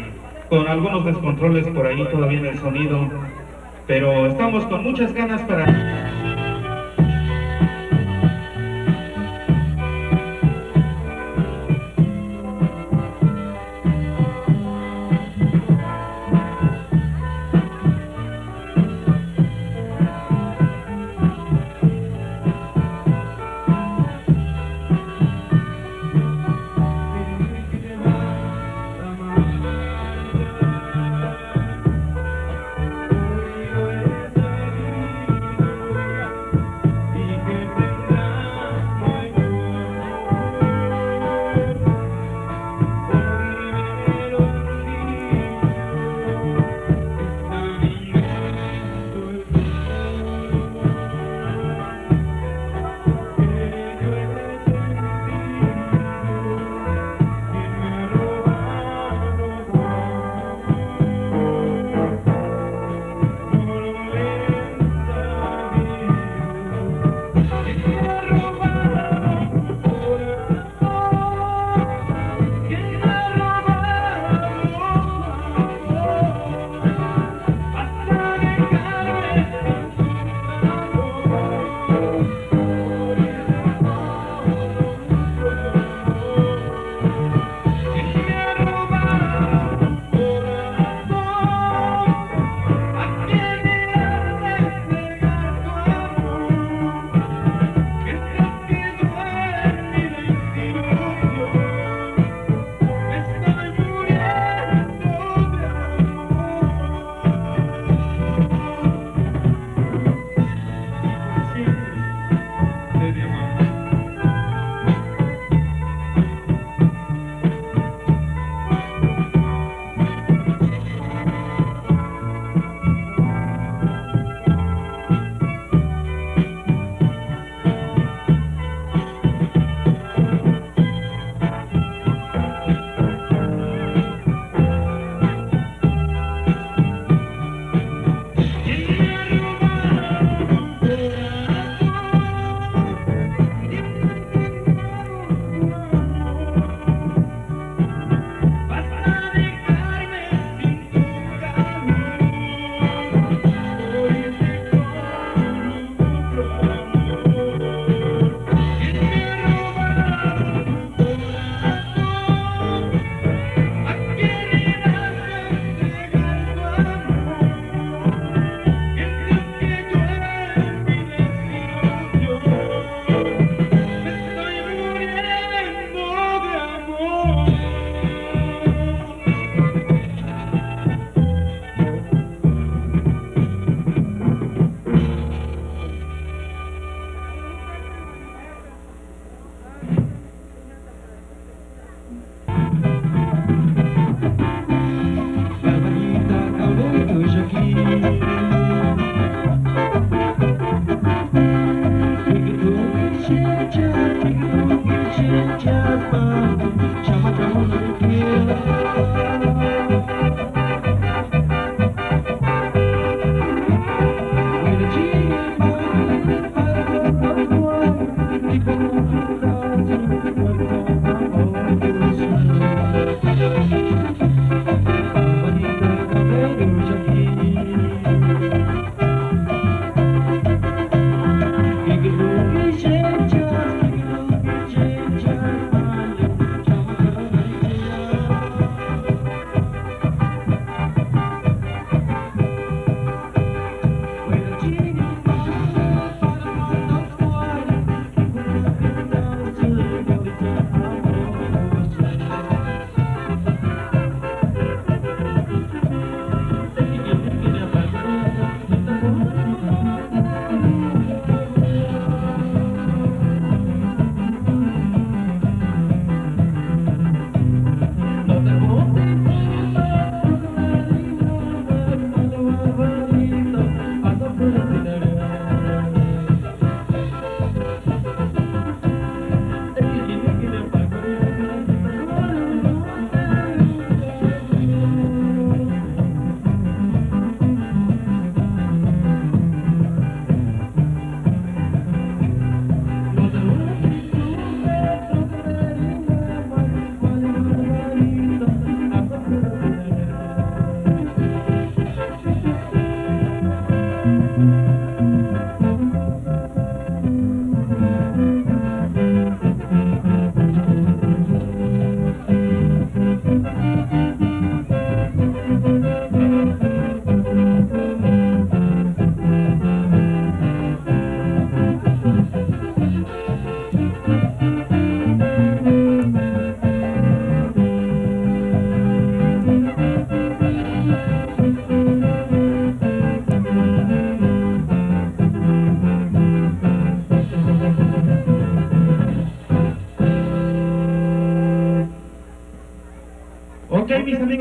con algunos descontroles por ahí todavía en el sonido, pero estamos con muchas ganas para...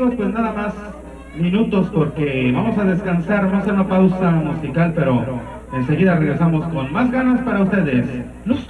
amigos, pues nada más minutos porque vamos a descansar, vamos a hacer una pausa musical, pero enseguida regresamos con más ganas para ustedes. Luz.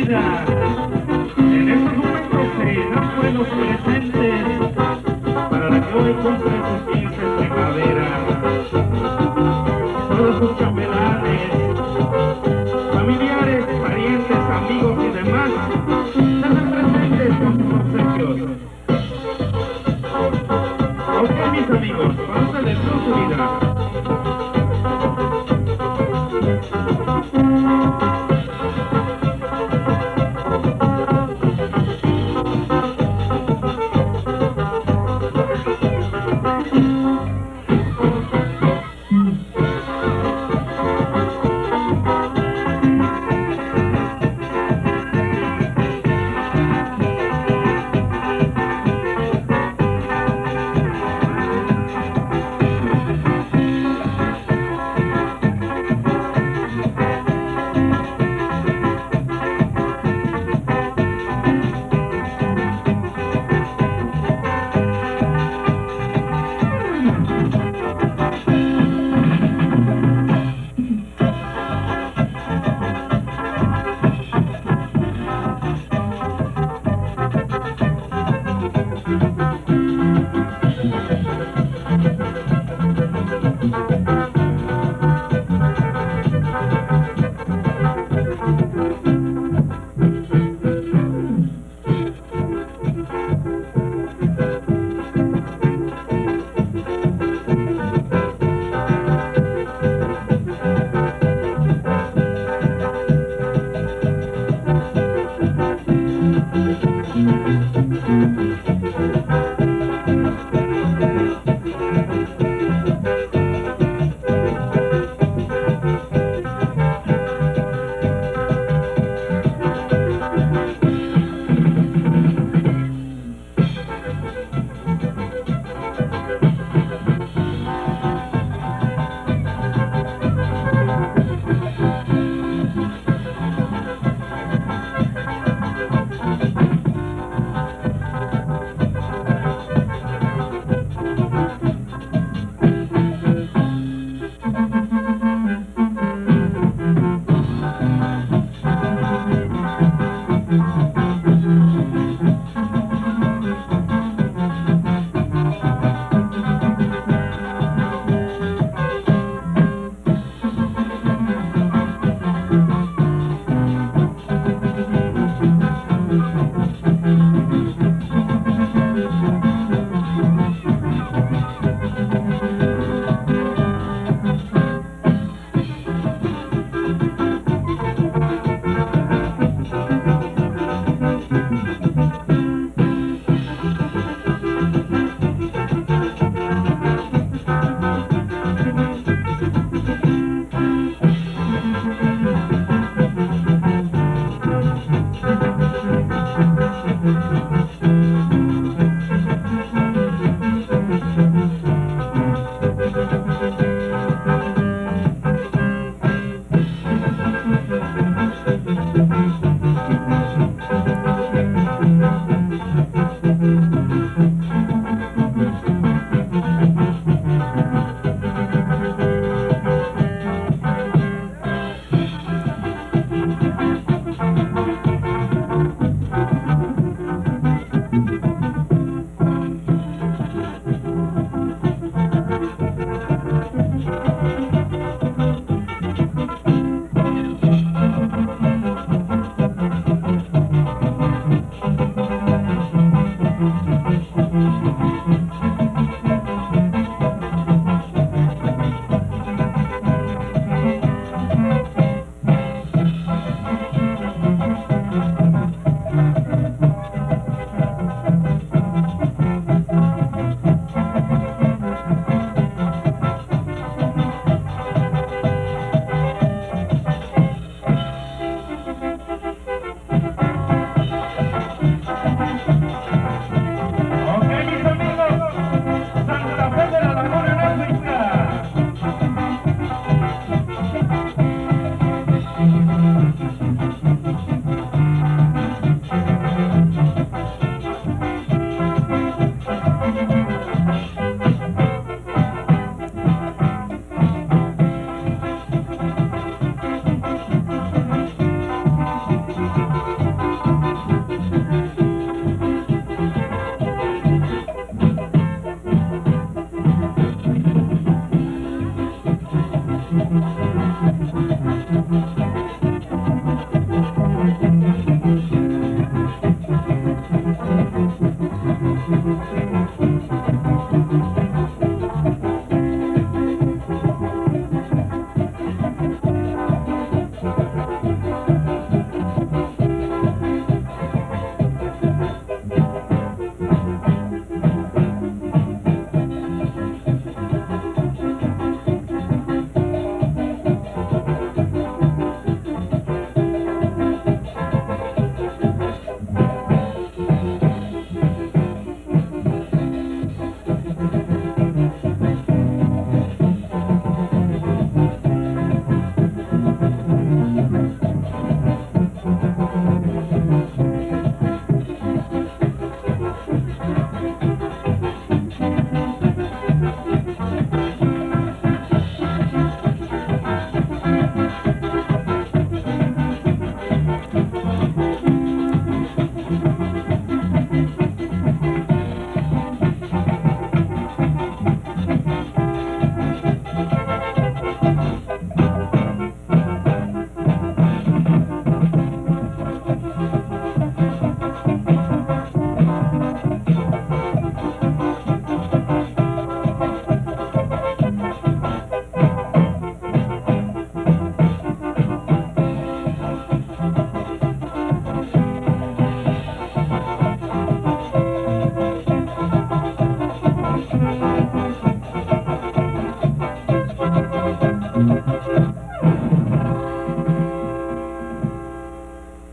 vida. En estos momentos serán buenos presentes para la que hoy cumple sus 15 primavera. Todos sus chambelanes, familiares, parientes, amigos y demás, están presentes con sus obsequios. Ok, mis amigos, con ustedes su vida.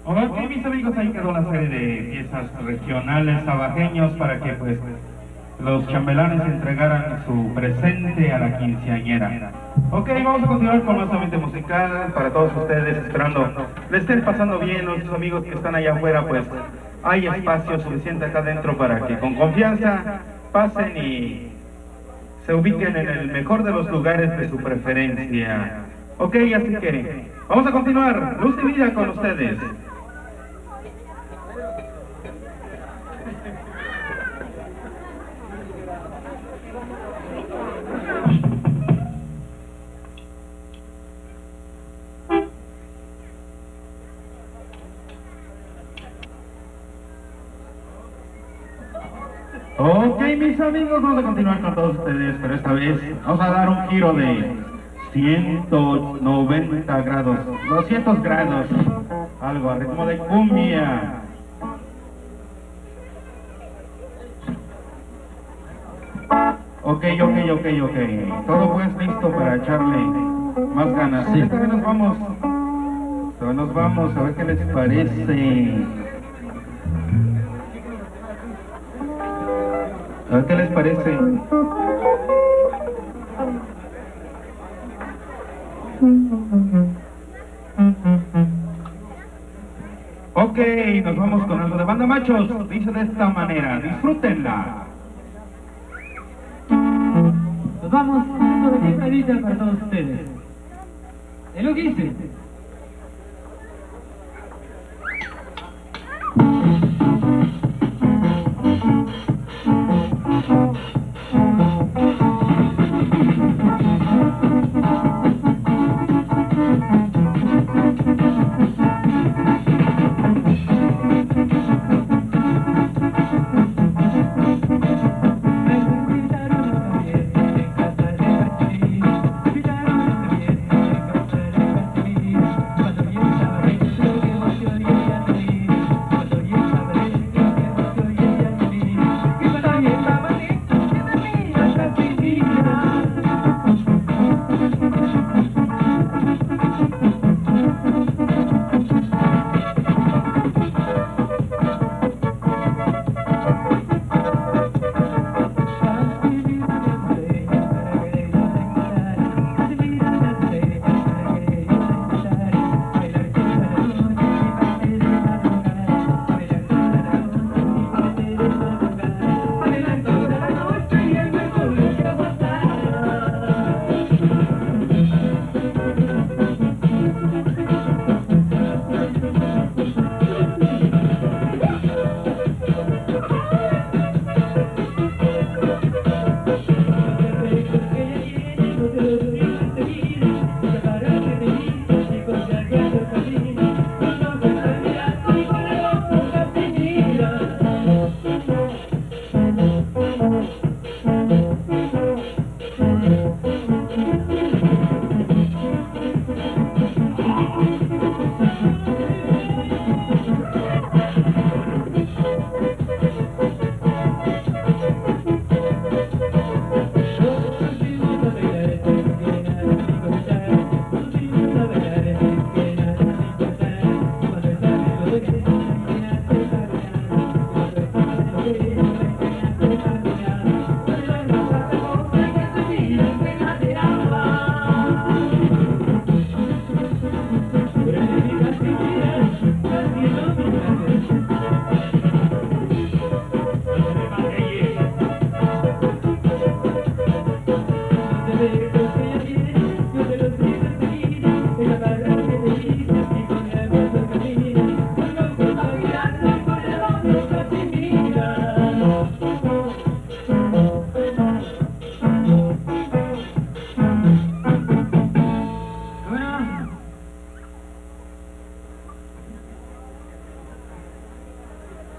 Ok, mis amigos, ahí quedó la serie de piezas regionales sabajeños para que pues los chambelanes entregaran su presente a la quinceañera. Ok, vamos a continuar con más ambiente musical para todos ustedes, esperando le estén pasando bien los amigos que están allá afuera, pues hay espacio suficiente acá adentro para que con confianza pasen y se ubiquen en el mejor de los lugares de su preferencia. Ok, así que vamos a continuar, Luz y Vida con ustedes. Ok, mis amigos, vamos a continuar con todos ustedes, pero esta vez vamos a dar un giro de 190 grados, 200 grados, algo a ritmo de cumbia. Ok, todo pues listo para echarle más ganas. Sí, esta vez nos vamos, a ver qué les parece. A ver qué les parece. Ok, nos vamos con algo de Banda Machos. Dice de esta manera, disfrútenla. Nos vamos con algo de fiesta villa para todos ustedes. Es lo que dice.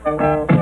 Gracias.